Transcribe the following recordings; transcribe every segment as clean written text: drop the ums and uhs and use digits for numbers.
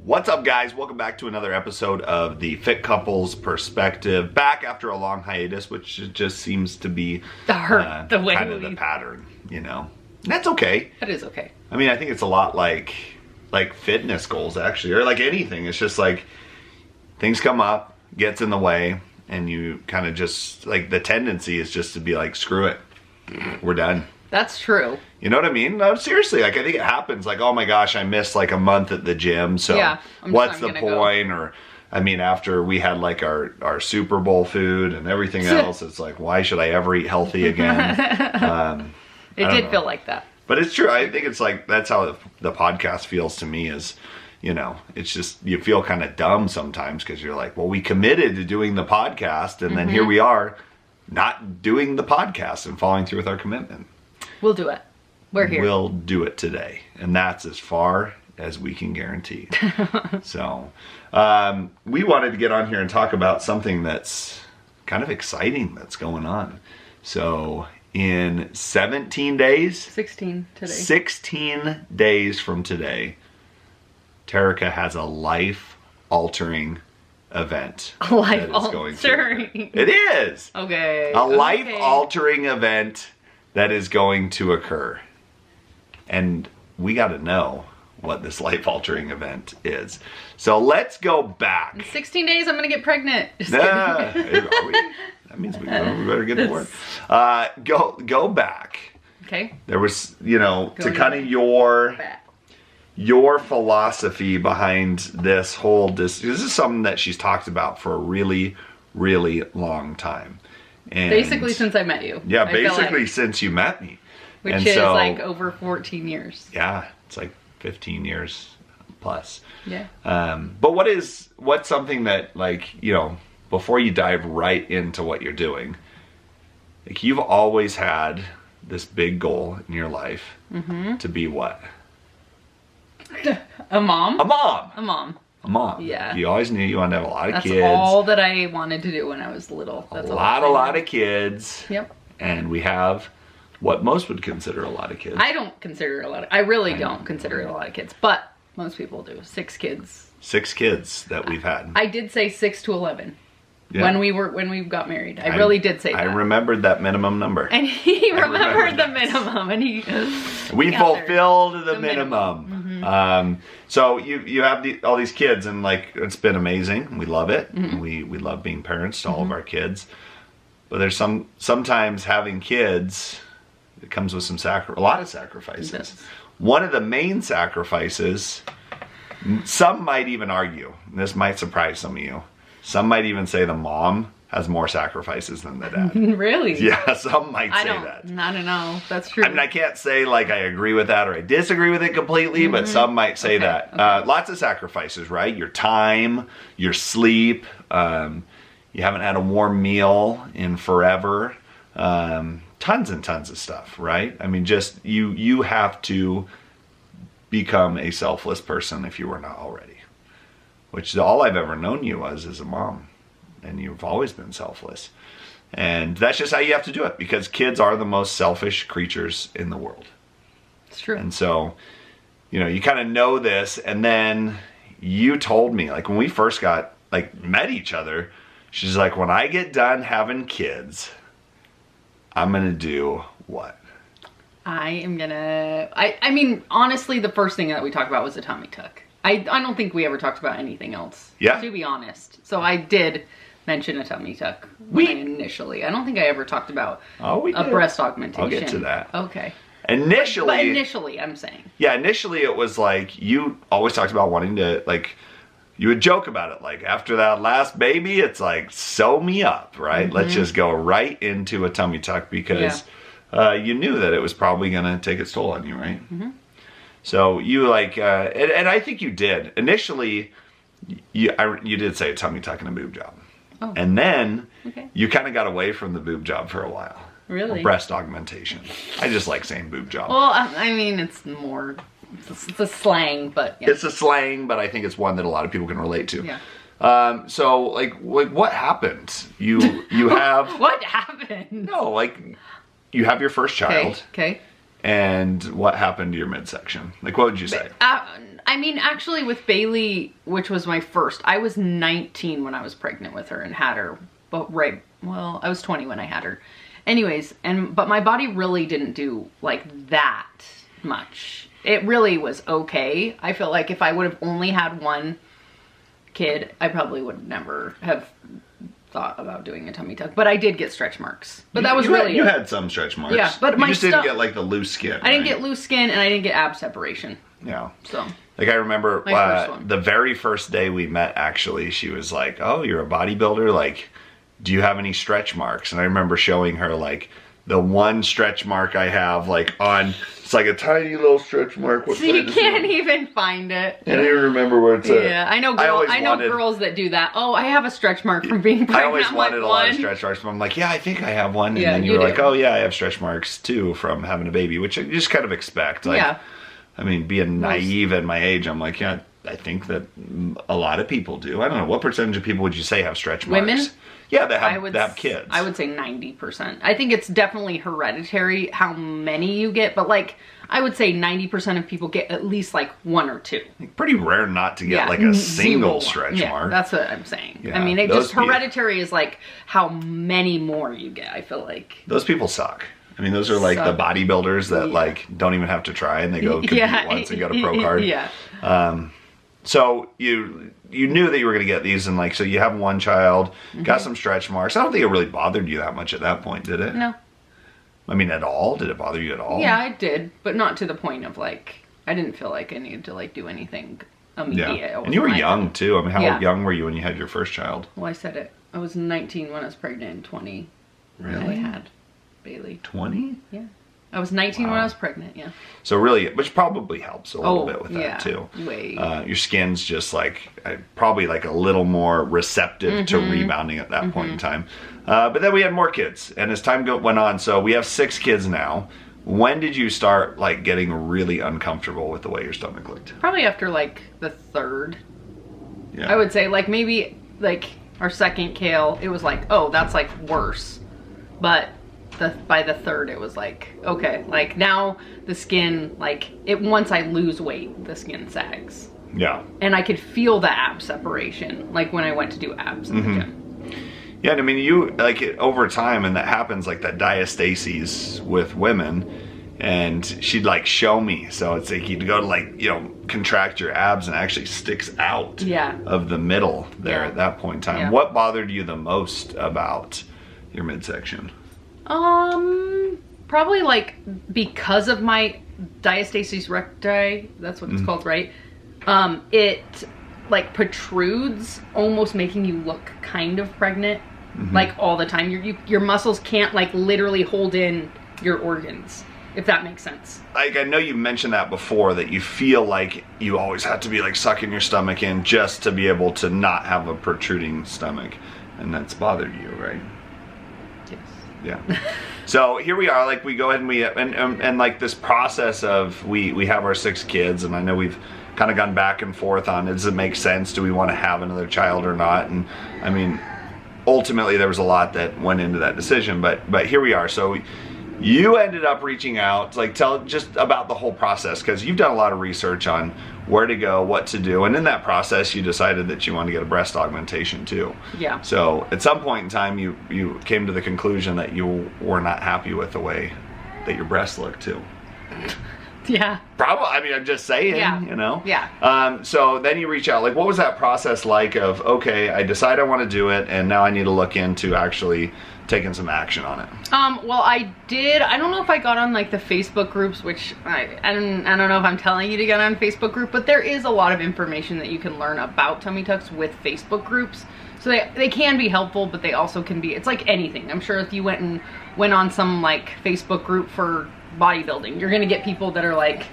What's up, guys? Welcome back to another episode of the Fit Couples Perspective. Back after a long hiatus, which just seems to be the way kind of the pattern, you know. And that's okay. That is okay. I mean, I think it's a lot like fitness goals, actually, or like anything. It's just like things come up, gets in the way, and you kind of just, like, the tendency is just to be like, screw it, we're done. That's true. You know what I mean? No, seriously, like, I think it happens. Like, oh my gosh, I missed like a month at the gym, so yeah, what's the point? Or, I mean, after we had like our Super Bowl food and everything else, it's like, why should I ever eat healthy again? It did feel like that. But it's true. I think it's like, that's how the podcast feels to me is, you know, it's just, you feel kind of dumb sometimes because you're like, well, we committed to doing the podcast, and then here we are not doing the podcast and following through with our commitment. We'll do it. We're here. We'll do it today. And that's as far as we can guarantee. So, we wanted to get on here and talk about something that's kind of exciting that's going on. So, in 17 days? 16 today. 16 days from today, Terrica has a life-altering event. A life-altering? It is! Okay. A life-altering event that is going to occur. And we got to know what this life-altering event is. So let's go back. In 16 days, I'm going to get pregnant. Just that means we better get to work. Go back. Okay. There was, you know, to kind of your philosophy behind this whole, this is something that she's talked about for a really, really long time. And basically since I met you. Yeah, basically since you met me. Which is like over 14 years. Yeah, it's like 15 years plus. Yeah. But what's something that, like, you know, before you dive right into what you're doing, like, you've always had this big goal in your life to be what? A mom. A mom. A mom. A mom. Yeah. You always knew you wanted to have a lot of kids. That's all that I wanted to do when I was little. That's a lot of kids. Yep. And we have what most would consider a lot of kids. I don't consider it a lot. I really don't consider it a lot of kids, but most people do. 6 kids. 6 kids that we've had. I did say 6 to 11 when we got married. I really did say that. I remembered that minimum number. And he remembered the minimum, and we fulfilled the minimum. So you have all these kids, and like, it's been amazing. We love it. We love being parents to all of our kids. But there's sometimes having kids, it comes with a lot of sacrifices. One of the main sacrifices, some might even argue, and this might surprise some of you, some might even say the mom has more sacrifices than the dad. Really? Yeah, some might say that. I don't know. That's true. I mean, I can't say like I agree with that or I disagree with it completely, but some might say that. Okay. Lots of sacrifices, right? Your time, your sleep, you haven't had a warm meal in forever. Tons and tons of stuff, right? I mean, just you have to become a selfless person if you were not already. Which all I've ever known you as is a mom. And you've always been selfless. And that's just how you have to do it, because kids are the most selfish creatures in the world. It's true. And so, you know, you kind of know this, and then you told me, like, when we first met each other, she's like, when I get done having kids, I'm going to do what? I am going to... I mean, honestly, the first thing that we talked about was a tummy tuck. I don't think we ever talked about anything else, to be honest. So I did mention a tummy tuck initially. I don't think I ever talked about a breast augmentation. I'll get to that. Okay. Initially... But initially, I'm saying. Yeah, initially it was like, you always talked about wanting to, like, you would joke about it. Like, after that last baby, it's like, sew me up, right? Let's just go right into a tummy tuck, because you knew that it was probably going to take its toll on you, right? So you like, and I think you did. Initially, you did say a tummy tuck and a boob job. Oh. And then you kind of got away from the boob job for a while. Really? Breast augmentation. I just like saying boob job. Well, I mean, it's more, it's a slang, but yeah. It's a slang, but I think it's one that a lot of people can relate to. Yeah. So like what happened? You have... What happened? No, like, you have your first child. Okay. And what happened to your midsection? Like, what would you say? I mean, actually with Bailey, which was my first, I was 19 when I was pregnant with her and had her, but well, I was 20 when I had her. Anyways, but my body really didn't do like that much. It really was okay. I feel like if I would have only had one kid, I probably would never have thought about doing a tummy tuck. But I did get stretch marks. But that was really you had some stretch marks. Yeah, but you just didn't get like the loose skin. I didn't get loose skin, and I didn't get ab separation. Yeah. So. Like I remember the very first day we met, actually, she was like, "Oh, you're a bodybuilder. Like, do you have any stretch marks?" And I remember showing her like the one stretch mark I have, like on, it's like a tiny little stretch mark. So you can't even find it. I don't even remember where it's at. Yeah, I know girls that do that. Oh, I have a stretch mark from being pregnant. I always wanted a lot of stretch marks. But I'm like, yeah, I think I have one. And then you were like, oh yeah, I have stretch marks too from having a baby, which you just kind of expect. Like, yeah. I mean, being naive at my age, I'm like, yeah, I think that a lot of people do. I don't know. What percentage of people would you say have stretch marks? Women? Yeah, that have kids. I would say 90%. I think it's definitely hereditary how many you get, but like I would say 90% of people get at least like one or two. Pretty rare not to get like a single stretch mark. That's what I'm saying. Yeah, I mean, it just hereditary is like how many more you get, I feel like. Those people suck. I mean, those are like the bodybuilders that like don't even have to try and they go compete once and get a pro card. Yeah. So you knew that you were going to get these, and like, so you have one child, got some stretch marks. I don't think it really bothered you that much at that point, did it? No. I mean, at all? Did it bother you at all? Yeah, it did, but not to the point of like, I didn't feel like I needed to like do anything immediate. Yeah. And you were young too. I mean, how young were you when you had your first child? Well, I said it. I was 19 when I was pregnant and 20 when I had Bailey. 20? Yeah. I was 19 when I was pregnant, yeah. So really, which probably helps a little bit with that too. Way. Your skin's just like, probably like a little more receptive to rebounding at that point in time. But then we had more kids, and as time went on, so we have 6 kids now. When did you start like getting really uncomfortable with the way your stomach looked? Probably after like the 3rd. Yeah. I would say like maybe like our 2nd Kale, it was like, oh, that's like worse. But by the 3rd it was like, okay, like now the skin, like once I lose weight, the skin sags. Yeah. And I could feel the ab separation, like when I went to do abs in the gym. Yeah, and I mean, you like over time, and that happens like that diastasis with women, and she'd like show me. So it's like you'd go to like, you know, contract your abs and it actually sticks out of the middle there at that point in time. Yeah. What bothered you the most about your midsection? Probably like because of my diastasis recti, that's what it's called, right? It like protrudes, almost making you look kind of pregnant, like all the time. Your muscles can't like literally hold in your organs, if that makes sense. Like, I know you mentioned that before, that you feel like you always have to be like sucking your stomach in just to be able to not have a protruding stomach, and that's bothered you, right? Yeah. So here we are, like we go ahead and and like this process of we have our 6 kids, and I know we've kind of gone back and forth on, does it make sense? Do we want to have another child or not? And I mean, ultimately there was a lot that went into that decision, but here we are. So you ended up reaching out, like tell just about the whole process, because you've done a lot of research on where to go, what to do, and in that process you decided that you wanted to get a breast augmentation too. Yeah. So at some point in time you came to the conclusion that you were not happy with the way that your breasts looked too. Yeah. Probably. I mean, I'm just saying, you know? Yeah. So then you reach out, like what was that process like of, okay, I decide I want to do it, and now I need to look into actually taking some action on it? Well, I did. I don't know if I got on like the Facebook groups, which I don't know if I'm telling you to get on Facebook group, but there is a lot of information that you can learn about tummy tucks with Facebook groups. So they can be helpful, but they also can be, it's like anything. I'm sure if you went on some like Facebook group for bodybuilding, you're gonna get people that are like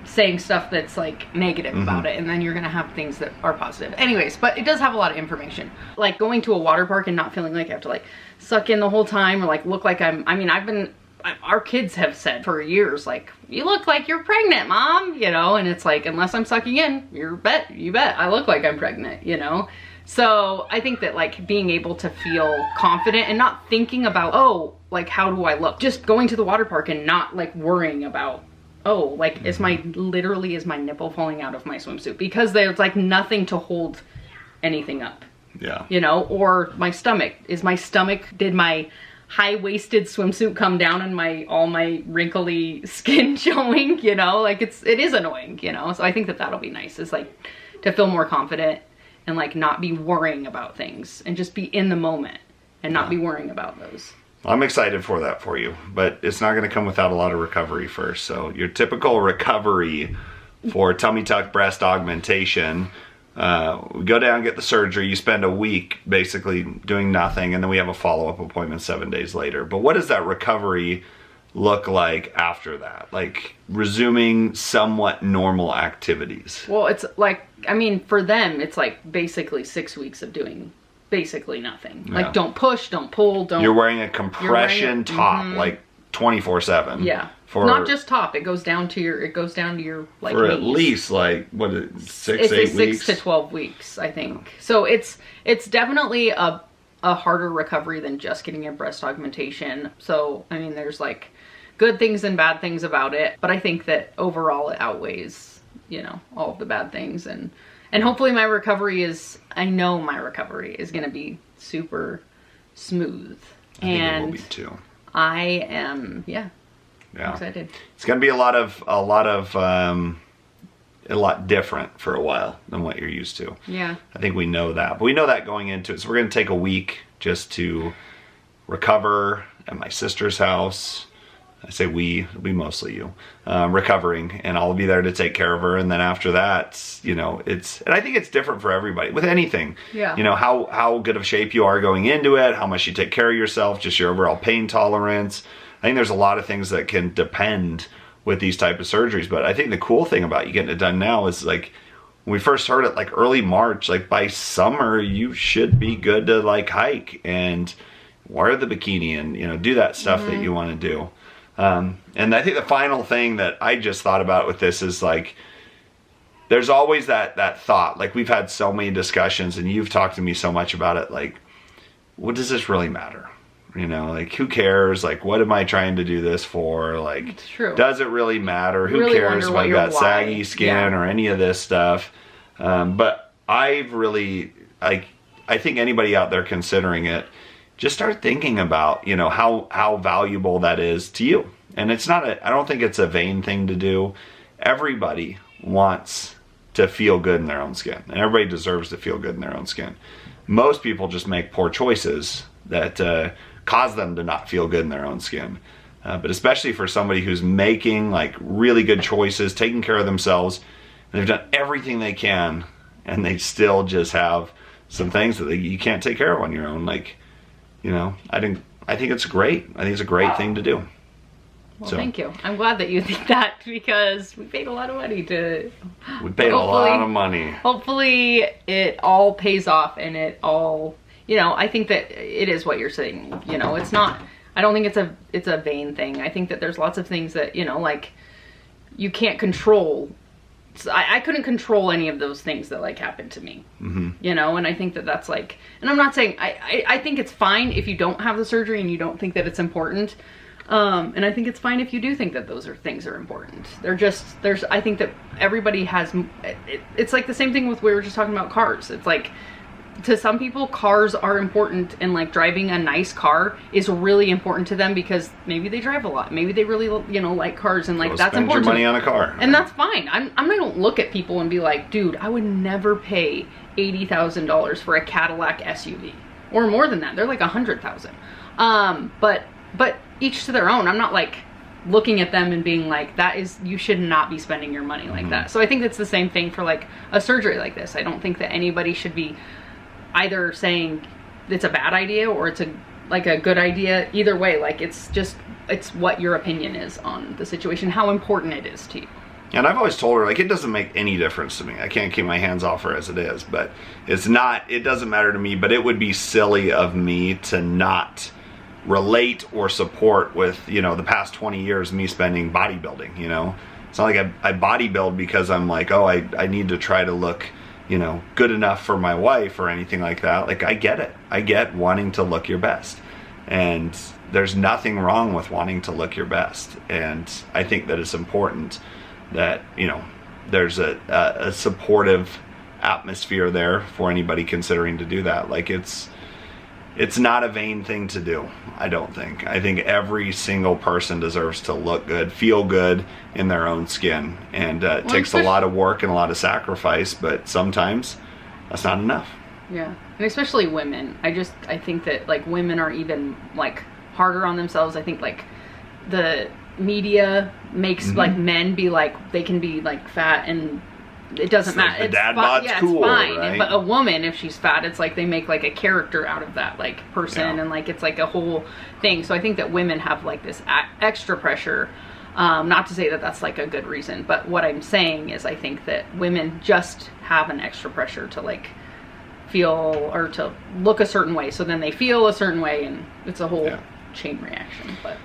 saying stuff that's like negative about it, and then you're gonna have things that are positive. Anyways, but it does have a lot of information. Like going to a water park and not feeling like I have to like suck in the whole time, or like look like our kids have said for years, like, you look like you're pregnant, Mom, you know, and it's like, unless I'm sucking in, you bet I look like I'm pregnant, you know? So I think that like being able to feel confident and not thinking about, oh, like how do I look? Just going to the water park and not like worrying about, oh, like literally is my nipple falling out of my swimsuit? Because there's like nothing to hold anything up. Yeah. You know, or my stomach. Did my high-waisted swimsuit come down and all my wrinkly skin showing, you know? Like it is annoying, you know? So I think that that'll be nice, is like to feel more confident and like not be worrying about things and just be in the moment and not be worrying about those. I'm excited for that for you, but it's not going to come without a lot of recovery first. So your typical recovery for tummy tuck breast augmentation, we go down, get the surgery, you spend a week basically doing nothing, and then we have a follow-up appointment 7 days later. But what does that recovery look like after that? Like resuming somewhat normal activities. Well, it's like, I mean, for them, it's like basically 6 weeks of doing basically nothing. Yeah. Like don't push, don't pull, don't... You're wearing a compression top like 24/7. Yeah. Not just top, it goes down to your like for knees. At least like, what is it, 6, 8 weeks? 6 to 12 weeks, I think. So it's definitely a harder recovery than just getting a breast augmentation. So, I mean, there's like good things and bad things about it, but I think that overall it outweighs, you know, all of the bad things. And hopefully I know my recovery is going to be super smooth. I think it will be too. I am, yeah. I'm excited. It's going to be a lot different for a while than what you're used to. Yeah. I think we know that. But we know that going into it. So we're going to take a week just to recover at my sister's house. I say it'll be mostly you, recovering, and I'll be there to take care of her. And then after that, you know, and I think it's different for everybody with anything. Yeah. You know, how good of shape you are going into it, how much you take care of yourself, just your overall pain tolerance. I think there's a lot of things that can depend with these type of surgeries. But I think the cool thing about you getting it done now is like, when we first heard it like early March, like by summer, you should be good to like hike and wear the bikini and, you know, do that stuff that you want to do. And I think the final thing that I just thought about with this is like, there's always that thought, like we've had so many discussions and you've talked to me so much about it. Like, what does this really matter? You know, like who cares? Like, what am I trying to do this for? Like, does it really matter? Who cares if I've got saggy skin or any of this stuff? But I've really, like, I think anybody out there considering it, just start thinking about, you know, how valuable that is to you. And it's not I don't think it's a vain thing to do. Everybody wants to feel good in their own skin, and everybody deserves to feel good in their own skin. Most people just make poor choices that cause them to not feel good in their own skin. But especially for somebody who's making like really good choices, taking care of themselves, and they've done everything they can, and they still just have some things that you can't take care of on your own. Like, you know, I think it's great. I think it's a great thing to do. Well, thank you. I'm glad that you think that, because we paid a lot of money to... We paid a lot of money. Hopefully it all pays off, and it all... You know, I think that it is what you're saying. You know, it's not... I don't think it's a vain thing. I think that there's lots of things that, you know, like, you can't control. So I couldn't control any of those things that, like, happened to me. You know, and I think that that's, like... And I'm not saying... I think it's fine if you don't have the surgery and you don't think that it's important. And I think it's fine if you do think that those things are important. I think that everybody has... It's like the same thing with, we were just talking about cars. It's like... To some people, cars are important, and like driving a nice car is really important to them because maybe they drive a lot. Maybe they really, you know, like cars, and like that's important. Spend your money on a car, and that's fine. I don't look at people and be like, dude, I would never pay $80,000 for a Cadillac SUV, or more than that. They're like $100,000. But each to their own. I'm not like looking at them and being like, you should not be spending your money like that. So I think that's the same thing for like a surgery like this. I don't think that anybody should be either saying it's a bad idea or it's a good idea. Either way, like it's what your opinion is on the situation, how important it is to you. And I've always told her, like, it doesn't make any difference to me. I can't keep my hands off her as it is, but it doesn't matter to me, but it would be silly of me to not relate or support with, you know, the past 20 years me spending bodybuilding, you know. It's not like I bodybuild because I'm like, oh, I need to try to look, you know, good enough for my wife or anything like that. Like, I get it. I get wanting to look your best. And there's nothing wrong with wanting to look your best. And I think that it's important that, you know, there's a supportive atmosphere there for anybody considering to do that. Like, it's not a vain thing to do, I don't think. I think every single person deserves to look good, feel good in their own skin. And it takes a lot of work and a lot of sacrifice, but sometimes that's not enough. Yeah, and especially women. I think that, like, women are even, like, harder on themselves. I think, like, the media makes, like, men be, like, they can be, like, fat and it doesn't matter. Like the dad bod's cool, it's fine. right? But a woman, if she's fat, it's like they make, like, a character out of that, like, person, and, like, it's like a whole thing. So I think that women have, like, this extra pressure. Not to say that that's, like, a good reason, but what I'm saying is I think that women just have an extra pressure to, like, feel or to look a certain way, so then they feel a certain way, and it's a whole chain reaction. But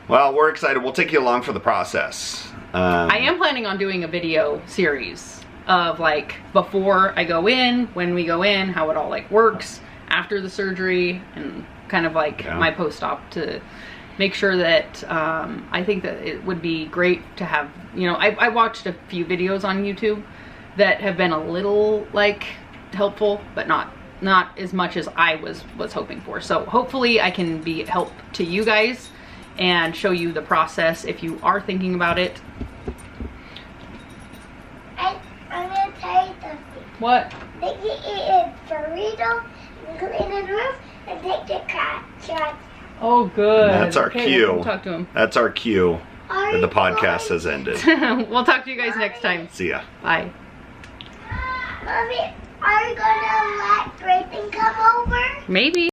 well, we're excited. We'll take you along for the process. I am planning on doing a video series of, like, before I go in, when we go in, how it all, like, works after the surgery, and kind of like my post-op, to make sure that I think that it would be great to have, you know, I watched a few videos on YouTube that have been a little, like, helpful, but not as much as I was hoping for. So hopefully I can be help to you guys and show you the process if you are thinking about it. I'm gonna tell you something. What? They can eat a burrito and clean the roof and take the cat shots. Oh, good. That's our cue. We'll talk to him. That's our cue that the podcast has ended. We'll talk to you guys next time. See ya. Bye. Mommy, are you gonna let Grayson come over? Maybe.